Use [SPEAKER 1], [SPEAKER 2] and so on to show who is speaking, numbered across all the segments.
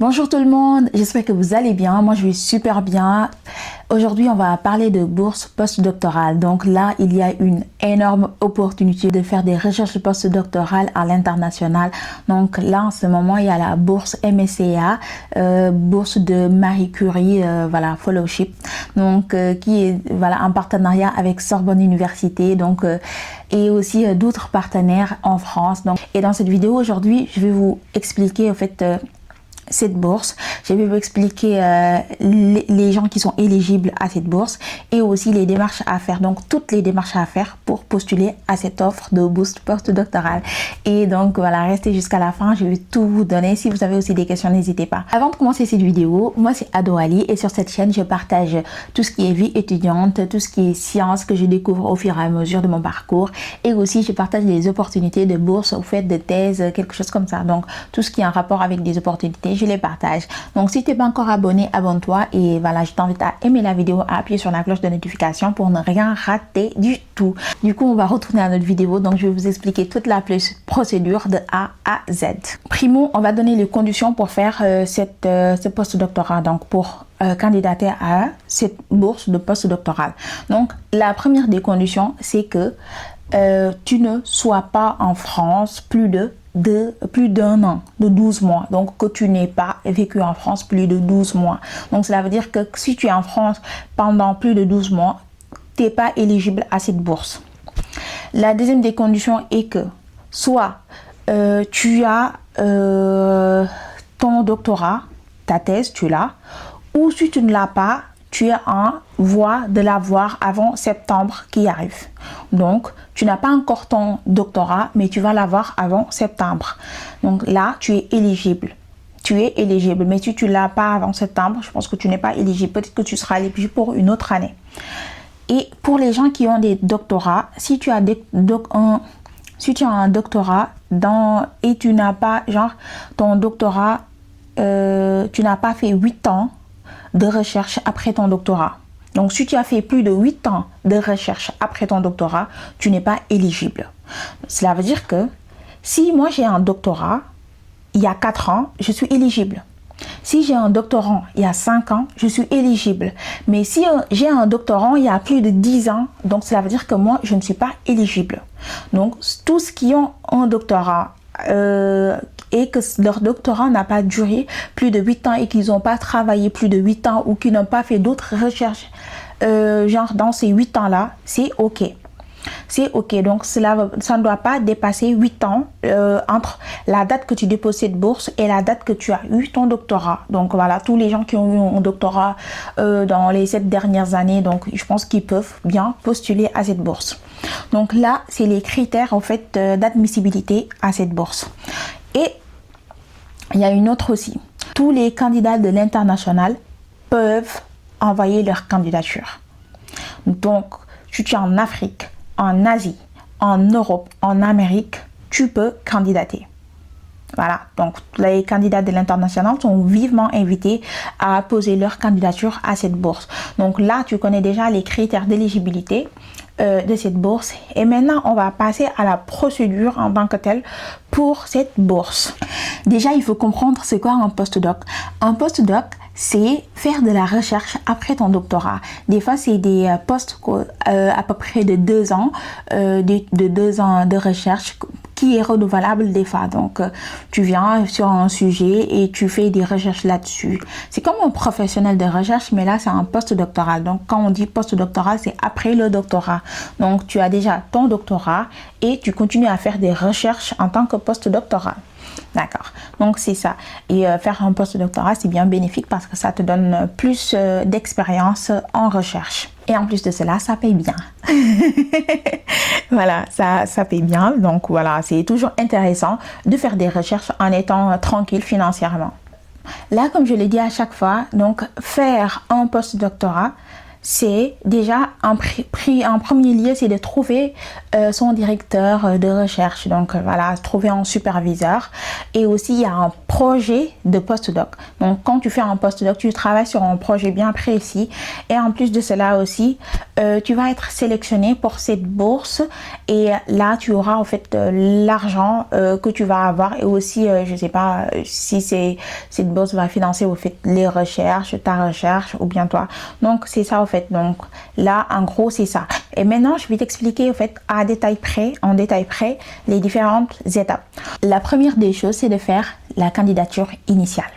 [SPEAKER 1] Bonjour tout le monde, j'espère que vous allez bien. Moi je vais super bien. Aujourd'hui on va parler de bourse postdoctorale. Donc là il y a une énorme opportunité de faire des recherches postdoctorales à l'international. Donc là en ce moment il y a la bourse MSCA, bourse de Marie Curie, fellowship. Donc qui est en partenariat avec Sorbonne Université. Donc et aussi d'autres partenaires en France. Donc, et dans cette vidéo aujourd'hui je vais vous expliquer en fait cette bourse. Je vais vous expliquer les gens qui sont éligibles à cette bourse et aussi les démarches à faire. Donc toutes les démarches à faire pour postuler à cette offre de bourse postdoctorale. Et donc voilà, restez jusqu'à la fin, je vais tout vous donner. Si vous avez aussi des questions, n'hésitez pas. Avant de commencer cette vidéo, moi c'est Ado Ali et sur cette chaîne je partage tout ce qui est vie étudiante, tout ce qui est sciences que je découvre au fur et à mesure de mon parcours, et aussi je partage des opportunités de bourse au fait de thèse, quelque chose comme ça. Donc tout ce qui est en rapport avec des opportunités, je les partage. Donc si tu n'es pas encore abonné, abonne-toi et voilà, je t'invite à aimer la vidéo, à appuyer sur la cloche de notification pour ne rien rater du tout. Du coup on va retourner à notre vidéo. Donc je vais vous expliquer toute la procédure de A à Z. Primo, on va donner les conditions pour faire ce postdoctorat, donc pour candidater à cette bourse de postdoctoral. Donc la première des conditions, c'est que tu ne sois pas en France plus d'un an, de 12 mois. Donc que tu n'aies pas vécu en France plus de 12 mois. Donc cela veut dire que si tu es en France pendant plus de 12 mois, tu n'es pas éligible à cette bourse. La deuxième des conditions est que soit tu as ton doctorat, ta thèse, tu l'as, ou si tu ne l'as pas, tu es en voie de l'avoir avant septembre qui arrive. Donc, tu n'as pas encore ton doctorat, mais tu vas l'avoir avant septembre. Donc là, tu es éligible. Tu es éligible, mais si tu ne l'as pas avant septembre, je pense que tu n'es pas éligible. Peut-être que tu seras éligible pour une autre année. Et pour les gens qui ont des doctorats, si tu as un doctorat et tu n'as pas, ton doctorat, tu n'as pas fait 8 ans de recherche après ton doctorat. Donc, si tu as fait plus de 8 ans de recherche après ton doctorat, tu n'es pas éligible. Cela veut dire que si moi j'ai un doctorat il y a 4 ans, je suis éligible. Si j'ai un doctorant il y a 5 ans, je suis éligible. Mais si j'ai un doctorant il y a plus de 10 ans, donc cela veut dire que moi, je ne suis pas éligible. Donc, tous ceux qui ont un doctorat et que leur doctorat n'a pas duré plus de 8 ans et qu'ils n'ont pas travaillé plus de 8 ans ou qu'ils n'ont pas fait d'autres recherches dans ces 8 ans-là, c'est OK. C'est OK. Donc, ça ne doit pas dépasser 8 ans entre la date que tu déposes cette bourse et la date que tu as eu ton doctorat. Donc, voilà, tous les gens qui ont eu un doctorat dans les 7 dernières années, donc je pense qu'ils peuvent bien postuler à cette bourse. Donc là, c'est les critères en fait d'admissibilité à cette bourse. Et il y a une autre aussi. Tous les candidats de l'international peuvent envoyer leur candidature. Donc, si tu es en Afrique, en Asie, en Europe, en Amérique, tu peux candidater. Voilà, donc les candidats de l'international sont vivement invités à poser leur candidature à cette bourse. Donc là, tu connais déjà les critères d'éligibilité de cette bourse. Et maintenant, on va passer à la procédure en tant que telle pour cette bourse. Déjà, il faut comprendre c'est quoi un postdoc. Un postdoc, c'est faire de la recherche après ton doctorat. Des fois, c'est des postes à peu près de 2 ans, de 2 ans de recherche qui est renouvelable des fois. Donc, tu viens sur un sujet et tu fais des recherches là-dessus. C'est comme un professionnel de recherche, mais là, c'est un postdoctoral. Donc, quand on dit postdoctoral, c'est après le doctorat. Donc, tu as déjà ton doctorat et tu continues à faire des recherches en tant que postdoctoral. D'accord, donc c'est ça. Et faire un postdoctorat, c'est bien bénéfique parce que ça te donne plus d'expérience en recherche. Et en plus de cela, ça paye bien. Voilà, ça paye bien. Donc voilà, c'est toujours intéressant de faire des recherches en étant tranquille financièrement. Là, comme je l'ai dit à chaque fois, donc faire un postdoctorat, c'est déjà en premier lieu, c'est de trouver son directeur de recherche. Donc voilà, trouver un superviseur. Et aussi, il y a un projet de postdoc. Donc quand tu fais un postdoc, tu travailles sur un projet bien précis. Et en plus de cela aussi, tu vas être sélectionné pour cette bourse. Et là, tu auras en fait l'argent que tu vas avoir. Et aussi, je ne sais pas si cette bourse va financer au fait les recherches, ta recherche ou bien toi. Donc c'est ça en fait. Donc là, en gros, c'est ça. Et maintenant, je vais t'expliquer en fait en détail près, les différentes étapes. La première des choses, c'est de faire la candidature initiale.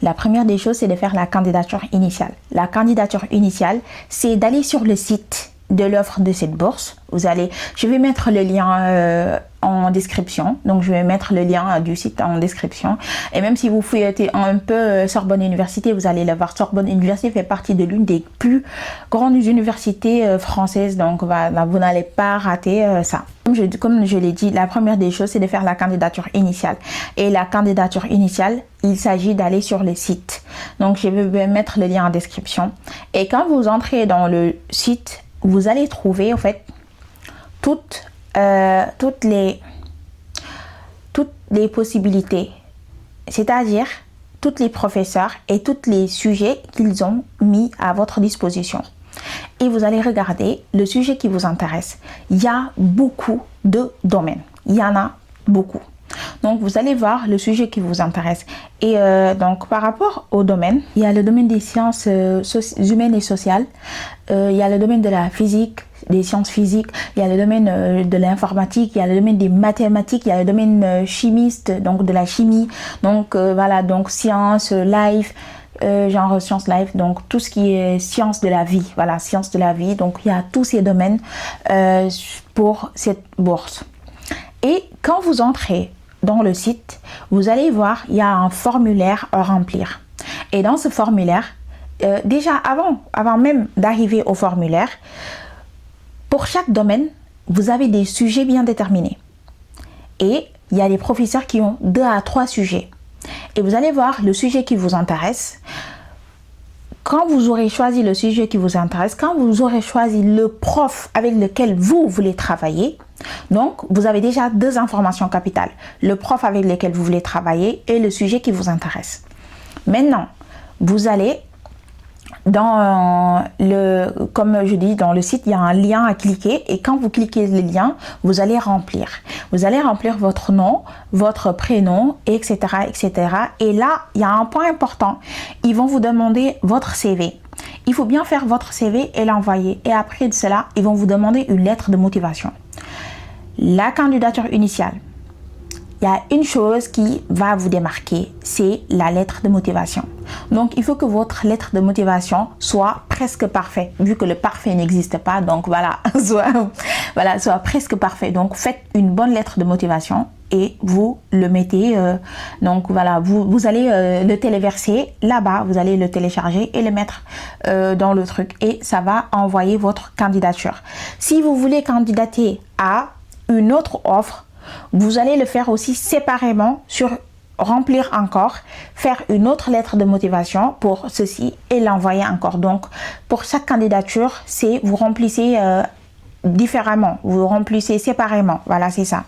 [SPEAKER 1] La première des choses, c'est de faire la candidature initiale. La candidature initiale, c'est d'aller sur le site de l'offre de cette bourse. Je vais mettre le lien en description. Donc, je vais mettre le lien du site en description. Et même si vous fouillez un peu Sorbonne Université, vous allez le voir. Sorbonne Université fait partie de l'une des plus grandes universités françaises. Donc, voilà, vous n'allez pas rater ça. Comme je l'ai dit, la première des choses, c'est de faire la candidature initiale. Et la candidature initiale, il s'agit d'aller sur le site. Donc, je vais mettre le lien en description. Et quand vous entrez dans le site, vous allez trouver en fait toutes les possibilités, c'est-à-dire tous les professeurs et tous les sujets qu'ils ont mis à votre disposition. Et vous allez regarder le sujet qui vous intéresse. Il y a beaucoup de domaines. Il y en a beaucoup. Donc, vous allez voir le sujet qui vous intéresse. Et donc, par rapport au domaine, il y a le domaine des sciences humaines et sociales. Il y a le domaine de la physique, des sciences physiques. Il y a le domaine de l'informatique. Il y a le domaine des mathématiques. Il y a le domaine chimiste, donc de la chimie. Donc, voilà, donc sciences, life. Genre sciences life, donc tout ce qui est sciences de la vie, voilà, sciences de la vie. Donc, il y a tous ces domaines pour cette bourse. Et quand vous entrez dans le site, vous allez voir, il y a un formulaire à remplir. Et dans ce formulaire, déjà avant même d'arriver au formulaire, pour chaque domaine, vous avez des sujets bien déterminés. Et il y a des professeurs qui ont 2 à 3 sujets. Et vous allez voir le sujet qui vous intéresse. Quand vous aurez choisi le sujet qui vous intéresse, quand vous aurez choisi le prof avec lequel vous voulez travailler, donc vous avez déjà 2 informations capitales. Le prof avec lequel vous voulez travailler et le sujet qui vous intéresse. Maintenant, vous allez comme je dis, dans le site, il y a un lien à cliquer et quand vous cliquez le lien, vous allez remplir. Vous allez remplir votre nom, votre prénom, etc., etc. Et là, il y a un point important. Ils vont vous demander votre CV. Il faut bien faire votre CV et l'envoyer. Et après de cela, ils vont vous demander une lettre de motivation. La candidature initiale. Il y a une chose qui va vous démarquer, c'est la lettre de motivation. Donc, il faut que votre lettre de motivation soit presque parfaite, vu que le parfait n'existe pas. Donc, voilà, soit presque parfait. Donc, faites une bonne lettre de motivation et vous le mettez. Donc, voilà, vous allez le téléverser là-bas. Vous allez le télécharger et le mettre dans le truc. Et ça va envoyer votre candidature. Si vous voulez candidater à une autre offre, vous allez le faire aussi séparément remplir encore, faire une autre lettre de motivation pour ceci et l'envoyer encore. Donc, pour chaque candidature, vous remplissez différemment, vous remplissez séparément. Voilà, c'est ça.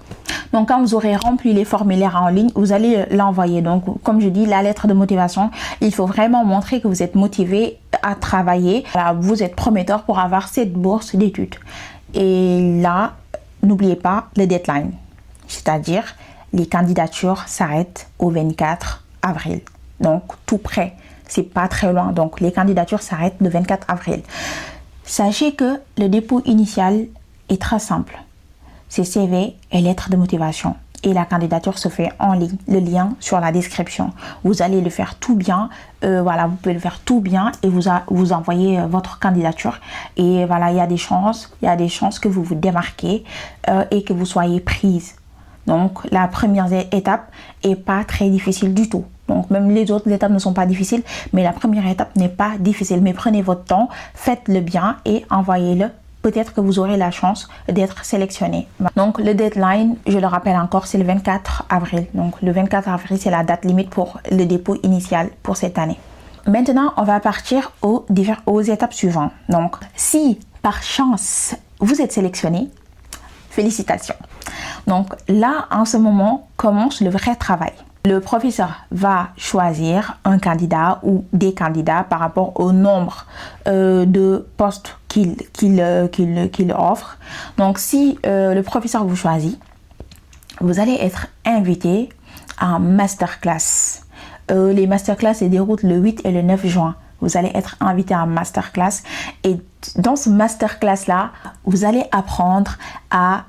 [SPEAKER 1] Donc, quand vous aurez rempli les formulaires en ligne, vous allez l'envoyer. Donc, comme je dis, la lettre de motivation, il faut vraiment montrer que vous êtes motivé à travailler. Voilà, vous êtes prometteur pour avoir cette bourse d'études. Et là, n'oubliez pas le deadline. C'est-à-dire, les candidatures s'arrêtent au 24 avril. Donc, tout près. C'est pas très loin. Donc, les candidatures s'arrêtent le 24 avril. Sachez que le dépôt initial est très simple. C'est CV et lettre de motivation. Et la candidature se fait en ligne. Le lien sur la description. Vous allez le faire tout bien. Voilà, vous pouvez le faire tout bien et vous envoyez votre candidature. Et voilà, il y a des chances que vous vous démarquez et que vous soyez prise. Donc, la première étape est pas très difficile du tout. Donc, même les autres étapes ne sont pas difficiles, mais la première étape n'est pas difficile. Mais prenez votre temps, faites-le bien et envoyez-le. Peut-être que vous aurez la chance d'être sélectionné. Donc, le deadline, je le rappelle encore, c'est le 24 avril. Donc, le 24 avril, c'est la date limite pour le dépôt initial pour cette année. Maintenant, on va partir aux étapes suivantes. Donc, si par chance, vous êtes sélectionné, félicitations. Donc là, en ce moment, commence le vrai travail. Le professeur va choisir un candidat ou des candidats par rapport au nombre de postes qu'il offre. Donc si le professeur vous choisit, vous allez être invité à un masterclass. Les masterclass se déroulent le 8 et le 9 juin. Vous allez être invité à un masterclass et dans ce masterclass-là, vous allez apprendre à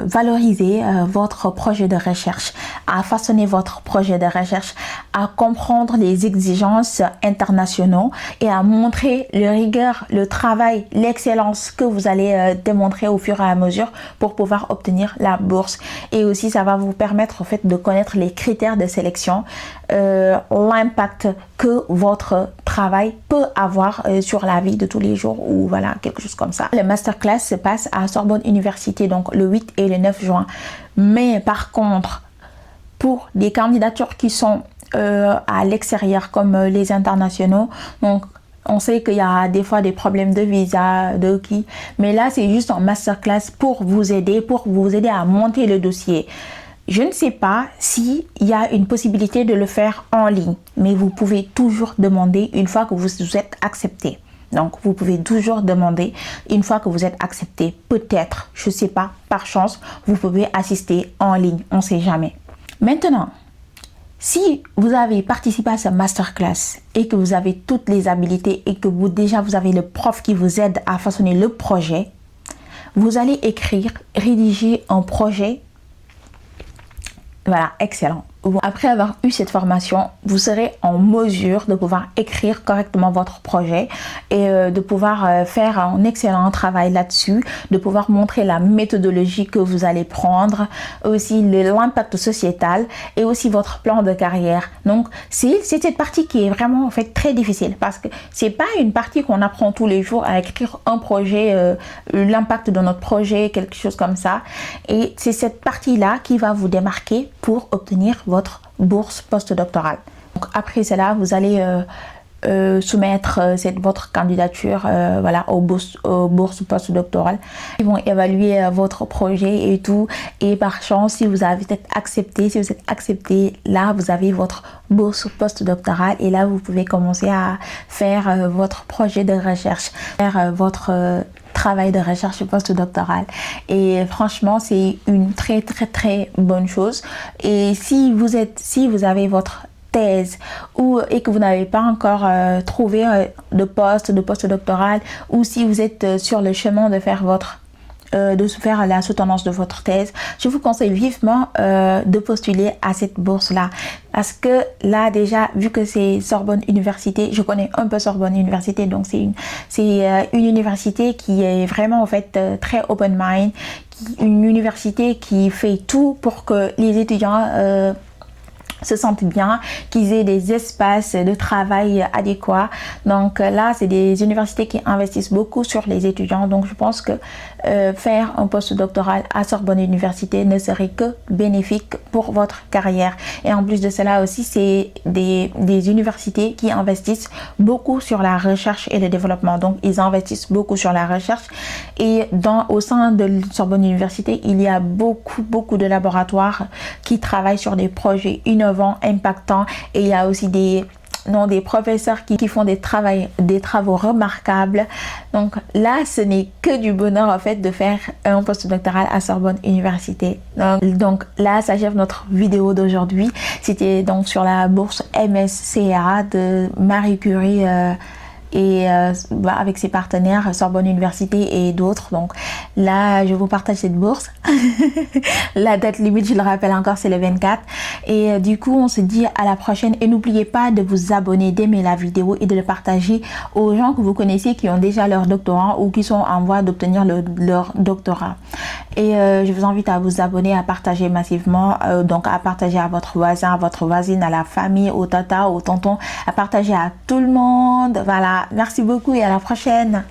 [SPEAKER 1] valoriser votre projet de recherche, à façonner votre projet de recherche, à comprendre les exigences internationaux et à montrer le rigueur, le travail, l'excellence que vous allez démontrer au fur et à mesure pour pouvoir obtenir la bourse. Et aussi, ça va vous permettre en fait de connaître les critères de sélection, l'impact que votre travail peut avoir sur la vie de tous les jours ou voilà, quelque chose comme ça. Le masterclass se passe à Sorbonne Université, donc le 8 et le 9 juin. Mais par contre, pour des candidatures qui sont à l'extérieur comme les internationaux, donc on sait qu'il y a des fois des problèmes de visa, mais là c'est juste un masterclass pour vous aider à monter le dossier. Je ne sais pas s'il y a une possibilité de le faire en ligne, mais vous pouvez toujours demander une fois que vous êtes accepté. Donc, vous pouvez toujours demander une fois que vous êtes accepté. Peut-être, je ne sais pas, par chance, vous pouvez assister en ligne. On ne sait jamais. Maintenant, si vous avez participé à ce masterclass et que vous avez toutes les habilités et que vous avez le prof qui vous aide à façonner le projet, vous allez rédiger un projet. Voilà, excellent. Après avoir eu cette formation, vous serez en mesure de pouvoir écrire correctement votre projet et de pouvoir faire un excellent travail là-dessus, de pouvoir montrer la méthodologie que vous allez prendre, aussi l'impact sociétal et aussi votre plan de carrière. Donc, c'est cette partie qui est vraiment en fait très difficile parce que c'est pas une partie qu'on apprend tous les jours à écrire un projet, l'impact de notre projet, quelque chose comme ça. Et c'est cette partie-là qui va vous démarquer pour obtenir votre bourse postdoctorale. Donc après cela, vous allez soumettre votre candidature voilà, aux bourses postdoctorales. Ils vont évaluer votre projet et tout. Et par chance, si vous êtes accepté, là, vous avez votre bourse postdoctorale. Et là, vous pouvez commencer à faire votre projet de recherche, faire votre travail de recherche postdoctorale. Et franchement, c'est une très, très, très bonne chose. Et si vous avez votre thèse et que vous n'avez pas encore trouvé de poste doctoral ou si vous êtes sur le chemin de faire la soutenance de votre thèse, je vous conseille vivement de postuler à cette bourse-là. Parce que là, déjà, vu que c'est Sorbonne Université, je connais un peu Sorbonne Université, donc c'est une université qui est vraiment en fait très open mind, une université qui fait tout pour que les étudiants se sentent bien, qu'ils aient des espaces de travail adéquats. Donc là, c'est des universités qui investissent beaucoup sur les étudiants. Donc je pense que faire un postdoctoral à Sorbonne Université ne serait que bénéfique pour votre carrière. Et en plus de cela aussi, c'est des universités qui investissent beaucoup sur la recherche et le développement. Donc ils investissent beaucoup sur la recherche. Et au sein de Sorbonne Université, il y a beaucoup de laboratoires qui travaillent sur des projets innovants, impactants, et il y a aussi des professeurs qui font des travaux remarquables. Donc là, ce n'est que du bonheur en fait de faire un postdoctoral à Sorbonne Université. Donc là, s'achève notre vidéo d'aujourd'hui. C'était donc sur la bourse MSCA de Marie Curie et avec ses partenaires Sorbonne Université et d'autres. Donc là, je vous partage cette bourse. La date limite, je le rappelle encore, c'est le 24. Et du coup, on se dit à la prochaine. Et n'oubliez pas de vous abonner, d'aimer la vidéo et de le partager aux gens que vous connaissez qui ont déjà leur doctorat ou qui sont en voie d'obtenir leur doctorat. Et je vous invite à vous abonner, à partager massivement, donc à partager à votre voisin, à votre voisine, à la famille, au tata, au tonton, à partager à tout le monde. Voilà, merci beaucoup et à la prochaine.